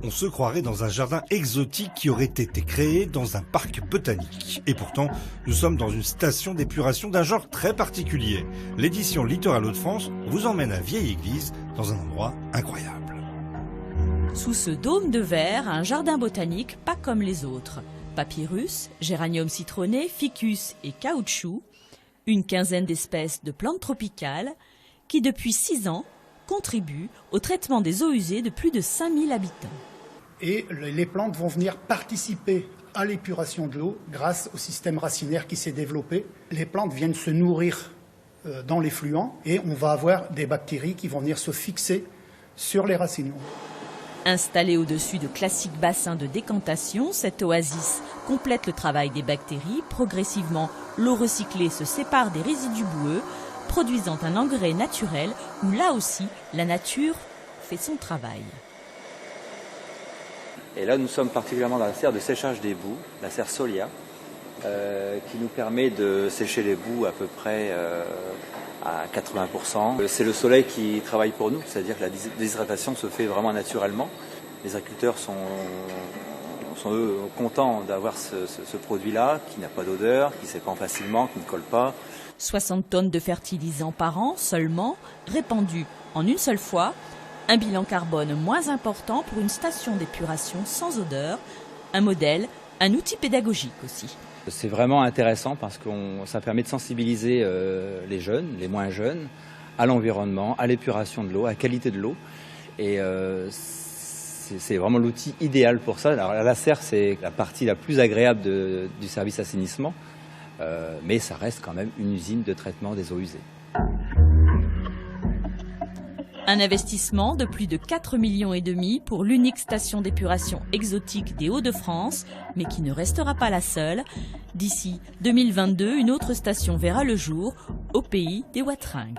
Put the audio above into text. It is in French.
On se croirait dans un jardin exotique qui aurait été créé dans un parc botanique. Et pourtant, nous sommes dans une station d'épuration d'un genre très particulier. L'édition Littoral Hauts-de-France vous emmène à Vieille-Église, dans un endroit incroyable. Sous ce dôme de verre, un jardin botanique pas comme les autres. Papyrus, géranium citronné, ficus et caoutchouc. Une quinzaine d'espèces de plantes tropicales qui, depuis 6 ans, contribuent au traitement des eaux usées de plus de 5000 habitants. Et les plantes vont venir participer à l'épuration de l'eau grâce au système racinaire qui s'est développé. Les plantes viennent se nourrir dans l'effluent et on va avoir des bactéries qui vont venir se fixer sur les racines. Installée au-dessus de classiques bassins de décantation, cette oasis complète le travail des bactéries. Progressivement, l'eau recyclée se sépare des résidus boueux, produisant un engrais naturel où là aussi la nature fait son travail. Et là nous sommes particulièrement dans la serre de séchage des boues, la serre Solia, qui nous permet de sécher les boues à peu près à 80%. C'est le soleil qui travaille pour nous, c'est-à-dire que la déshydratation se fait vraiment naturellement. Les agriculteurs sont eux contents d'avoir ce produit-là, qui n'a pas d'odeur, qui s'épand facilement, qui ne colle pas. 60 tonnes de fertilisants par an seulement, répandus en une seule fois. Un bilan carbone moins important pour une station d'épuration sans odeur. Un modèle, un outil pédagogique aussi. C'est vraiment intéressant parce que ça permet de sensibiliser les jeunes, les moins jeunes, à l'environnement, à l'épuration de l'eau, à la qualité de l'eau. Et c'est vraiment l'outil idéal pour ça. Alors la serre, c'est la partie la plus agréable du service assainissement, mais ça reste quand même une usine de traitement des eaux usées. Un investissement de plus de 4,5 millions pour l'unique station d'épuration exotique des Hauts-de-France, mais qui ne restera pas la seule. D'ici 2022, une autre station verra le jour au pays des Watringues.